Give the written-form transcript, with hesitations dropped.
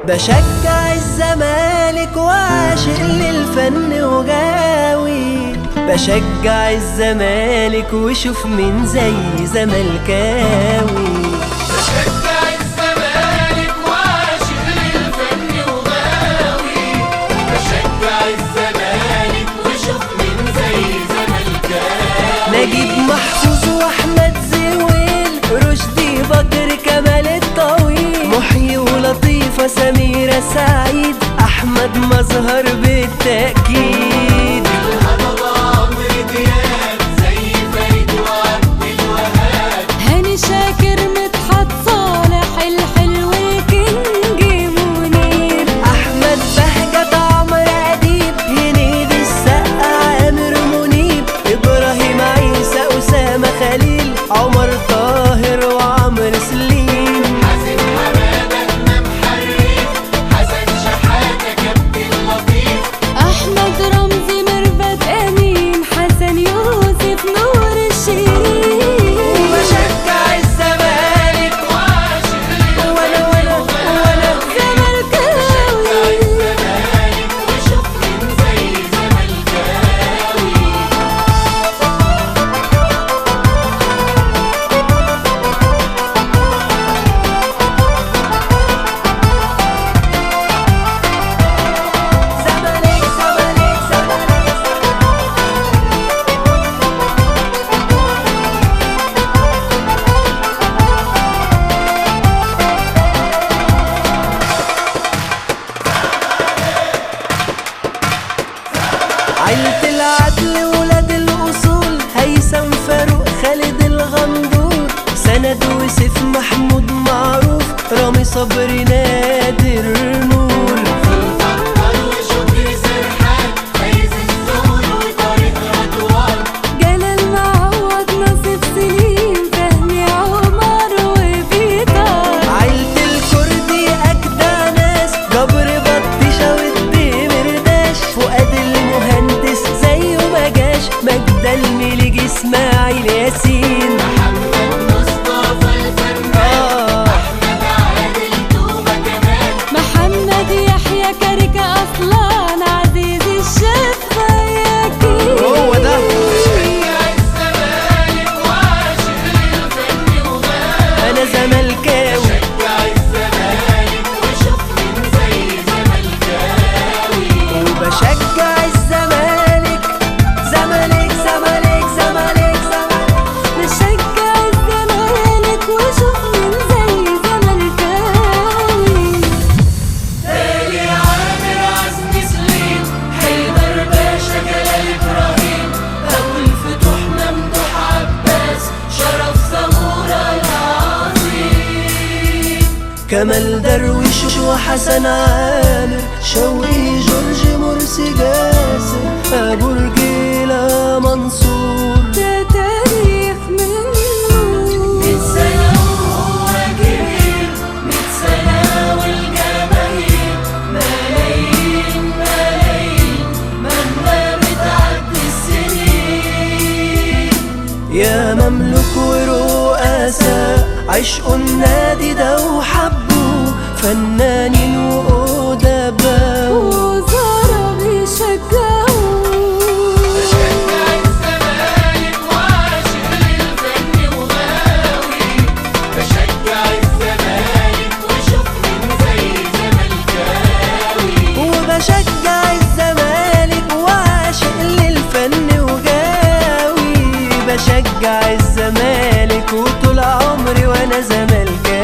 بشجع الزمالك وعاشق للفن وغاوي، بشجع الزمالك وشوف مين زي زملكاوي. بشجع الزمالك وعاشق للفن وغاوي، بشجع الزمالك وشوف مين زي زملكاوي. نجيب محفوظ واحمد زويل، رشدي بكر، كمال الطويل، محيي ولطيفة، سميرة سعيد، أحمد مظهر بالتأكيد. الهضبة عمرو دياب، زي فريد وعبد الوهاب، هاني شاكر، مدحت صالح، الحلو الكينج منير، أحمد بهجت، عمرو أديب، هنيدي السقا، عامر منيب، إبراهيم عيسى، أسامة خليل، عمر طاهر وعمرو سليم، حسن حمادة، إمام حريف، حسن شحاتة، كابتن لطيف، أحمد رمزي، ميرفت أمين، حسن يوسف، نور الشريف. وبشجع الزمالك وعاشق وأنا زملكاوي. الزمالك وشوف مين زي زملكاوي. زمالك زمالك زمالك. عيلة العدل ولاد الأصول، هيثم فاروق، خالد الغندور، سند وسيف، محمود معروف، رامي صبري، نادر نور. فكر وشكري سرحان، فايز الزهور وطارق رضوان، جلال معوض، نصيب سليم، فهمي عمر وبيطار. عيلة الكردي أجدع ناس، جبر بطيشة والدمرداش، فؤاد المهندس زيه مجاش، مجدة المليجي، إسماعيل ياسين، محمد مصطفى الفنان، أحمد عادل، توبة كمال، محمد يحيى، كاركة أصلان، عزيز الشيخ فياكين. هو ده. بشجع الزمالك وعاشق للفن وغاوي، أنا زملكاوي. بشجع الزمالك وشوف مين زي زملكاوي. وبشجع الزمالك، زمالك زمالك زمالك زمالك. نشجع الزمالك وشوف مين زي زملكاوي. تالي عامر، عزمي سليم، حيدر باشا، جلال إبراهيم، أبو الفتوح، ممدوح عباس، شرف زهورة العظيم، كمال درويش وحسن عامر، شوقي، جورج، مرسي، جاسر، أبو رجيلة، منصور. ده تاريخ منه. 100 سنة وهو كبير، 100 سنة والجماهير، ملايين ملايين، مهما بتعدي السنين. يا مملوك ورؤساء، عشقوا النادي ده وحبوا، فنانين وأدباء، وزارة بيشجعوا. بشجع الزمالك وعاشق للفن وغاوي، بشجع الزمالك وشوف مين زي زملكاوي. وبشجع الزمالك وعاشق للفن وغاوي، بشجع الزمالك وطول عمري وأنا زملكاوي.